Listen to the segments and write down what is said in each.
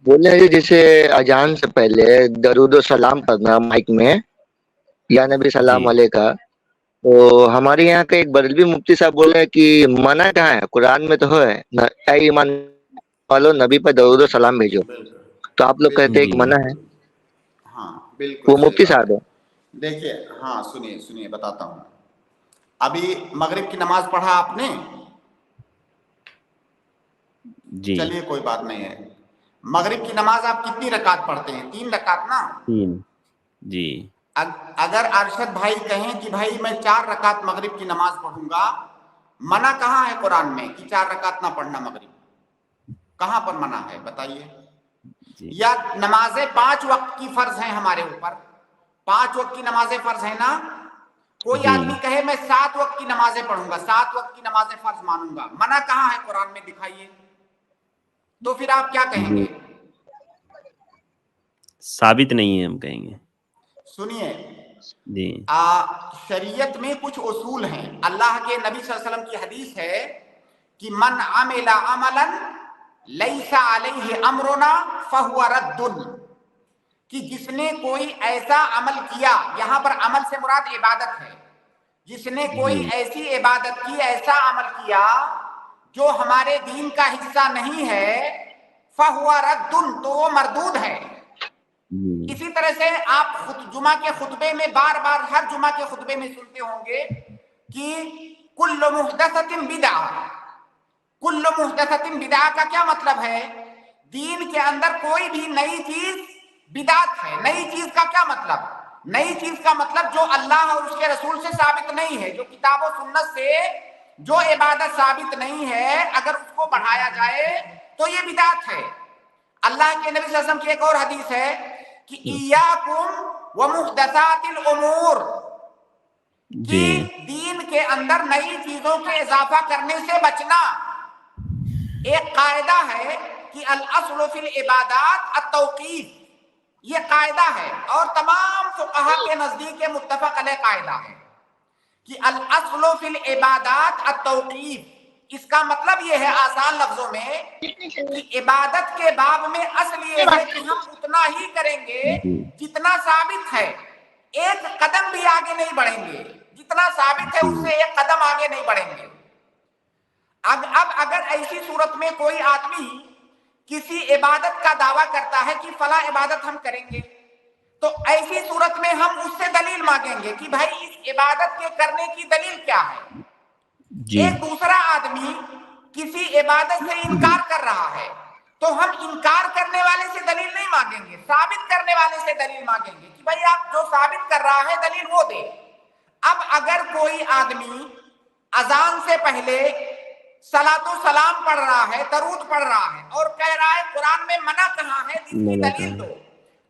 بولے ہیں جیسے اذان سے پہلے درود و سلام پڑھنا مائک میں، یا نبی جی سلام علیہ کا، تو ہمارے یہاں کے ایک بریلوی مفتی صاحب بول رہے ہیں کہ منع کہاں ہے؟ قرآن میں تو ہے اے ایمان والو نبی پر درود و سلام بھیجو، بالکل تو آپ لوگ کہتے ہیں جی کہ منع ہے؟ ہاں بالکل وہ صحیح مفتی بات صاحب ہے. ہے. دیکھیے ہاں سنیے بتاتا ہوں. ابھی مغرب کی نماز پڑھا آپ نے؟ جی چلیے کوئی بات نہیں ہے. مغرب کی نماز آپ کتنی رکعت پڑھتے ہیں؟ 3 رکعت نا؟ 3. جی اگر ارشد بھائی کہیں کہ بھائی میں 4 رکعت مغرب کی نماز پڑھوں گا، منع کہاں ہے قرآن میں کہ 4 رکعت نہ پڑھنا مغرب؟ کہاں پر منع ہے بتائیے؟ جی یا نمازیں 5 وقت کی فرض ہیں ہمارے اوپر، 5 وقت کی نمازیں فرض ہیں نا؟ کوئی جی آدمی کہے میں 7 وقت کی نمازیں پڑھوں گا، 7 وقت کی نمازیں فرض مانوں گا، منع کہاں ہے قرآن میں دکھائیے؟ تو پھر آپ کیا کہیں جی گے؟ ثابت نہیں ہے ہم کہیں گے. سنیے، جی شریعت میں کچھ اصول ہیں. اللہ کے نبی صلی اللہ علیہ وسلم کی حدیث ہے کہ من عمل عملا لیس علیہ امرنا فہو رد، کہ جس نے کوئی ایسا عمل کیا، یہاں پر عمل سے مراد عبادت ہے، جس نے کوئی جی ایسی عبادت کی، ایسا عمل کیا جو ہمارے دین کا حصہ نہیں ہے، فہو رد، تو وہ مردود ہے. جی اسی طرح سے آپ جمعہ کے خطبے میں بار بار ہر جمعہ کے خطبے میں سنتے ہوں گے کہ کل محدثۃ بدعہ. کل محدثۃ بدعہ کا کیا مطلب ہے؟ دین کے اندر کوئی بھی نئی چیز بدعت ہے. نئی چیز کا کیا مطلب؟ نئی چیز کا مطلب جو اللہ اور اس کے رسول سے ثابت نہیں ہے، جو کتاب و سنت سے جو عبادت ثابت نہیں ہے، اگر اس کو بڑھایا جائے تو یہ بدعت ہے. اللہ کے نبی صلی اللہ علیہ وسلم کی ایک اور حدیث ہے کہ ایاکم ومحدثات الامور، کہ جی دین کے اندر نئی چیزوں کے اضافہ کرنے سے بچنا. ایک قاعدہ ہے کہ الاصل فی العبادات التوقیف، یہ قاعدہ ہے اور تمام فقہا کے نزدیک یہ متفق علیہ قاعدہ ہے کہ الاصل فی العبادات التوقیف. اس کا مطلب یہ ہے آسان لفظوں میں کہ عبادت کے باب میں اصل یہ ہے کہ ہم اتنا ہی کریں گے جی جتنا ثابت ہے، ایک قدم بھی آگے نہیں بڑھیں گے. جتنا ثابت ہے اس جی سے ایک قدم آگے نہیں بڑھیں گے. اب اگر ایسی صورت میں کوئی آدمی کسی عبادت کا دعویٰ کرتا ہے کہ فلاں عبادت ہم کریں گے، تو ایسی صورت میں ہم اس سے دلیل مانگیں گے کہ بھائی اس عبادت کے کرنے کی دلیل کیا ہے. جی ایک دوسرا آدمی کسی عبادت سے انکار کر رہا ہے تو ہم انکار کرنے والے سے دلیل نہیں مانگیں گے، ثابت کرنے والے سے دلیل مانگیں گے کہ بھائی آپ جو ثابت کر رہا ہے دلیل وہ دے. اب اگر کوئی آدمی اذان سے پہلے صلاۃ و سلام پڑھ رہا ہے، درود پڑھ رہا ہے اور کہہ رہا ہے قرآن میں منع کہاں ہے، جس کی منع دلیل کہاں دو،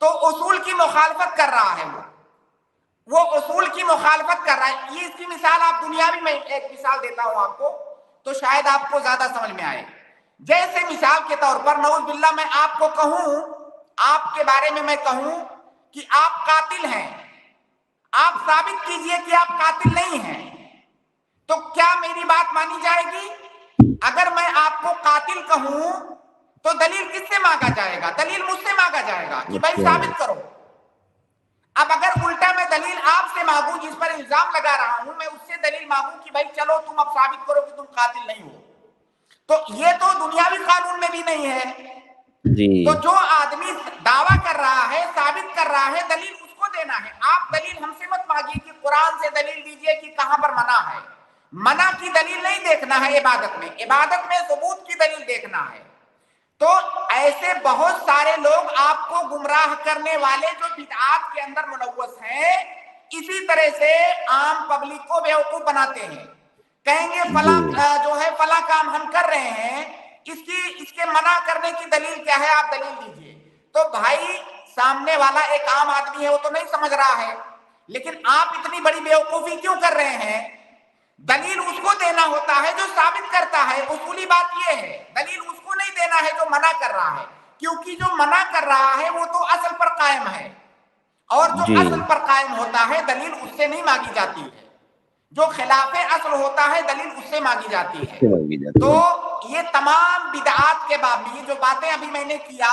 تو اصول کی مخالفت کر رہا ہے. وہ اصول کی مخالفت کر رہا ہے. یہ اس کی مثال آپ دنیاوی میں ایک مثال دیتا ہوں آپ کو تو شاید آپ کو زیادہ سمجھ میں آئے. جیسے مثال کے طور پر نعوذ باللہ میں آپ کو کہوں، آپ کے بارے میں کہوں کہ آپ قاتل ہیں، آپ ثابت کیجئے کہ آپ قاتل نہیں ہیں، تو کیا میری بات مانی جائے گی؟ اگر میں آپ کو قاتل کہوں تو دلیل کس سے مانگا جائے گا؟ دلیل مجھ سے مانگا جائے گا کہ بھائی اچھا ثابت کرو. اب اگر الٹا میں دلیل آپ سے مانگوں، جس پر الزام لگا رہا ہوں، میں اس سے دلیل مانگوں کہ بھائی چلو تم اب ثابت کرو کہ تم قاتل نہیں ہو، تو یہ تو دنیاوی قانون میں بھی نہیں ہے. جی تو جو آدمی دعویٰ کر رہا ہے، ثابت کر رہا ہے، دلیل اس کو دینا ہے. آپ دلیل ہم سے مت مانگیے کہ قرآن سے دلیل دیجئے کہ کہاں پر منع ہے. منع کی دلیل نہیں دیکھنا ہے عبادت میں، عبادت میں ثبوت کی دلیل دیکھنا ہے. تو ایسے بہت سارے لوگ آپ کو گمراہ کرنے والے جو بدعات کے اندر ملوث ہیں، اسی طرح سے عام پبلک کو بیوقوف بناتے ہیں. کہیں گے جی فلاں جو ہے فلاں کام ہم کر رہے ہیں، اس کے منع کرنے کی دلیل کیا ہے، آپ دلیل دیجئے. تو بھائی سامنے والا ایک عام آدمی ہے، وہ تو نہیں سمجھ رہا ہے، لیکن آپ اتنی بڑی بیوقوفی کیوں کر رہے ہیں؟ دلیل اس کو دینا ہوتا ہے جو ثابت کرتا ہے. اصولی بات یہ ہے، دلیل اس کو نہیں دینا ہے جو منع کر رہا ہے، کیونکہ جو منع کر رہا ہے وہ تو اصل پر قائم ہے، اور جو جی اصل پر قائم ہوتا ہے دلیل اس سے نہیں مانگی جاتی ہے. جو خلاف اصل ہوتا ہے دلیل اس سے مانگی جاتی ہے. مانگی جاتی تو ہے. یہ تمام بدعات کے باب میں یہ جو باتیں ابھی میں نے کیا،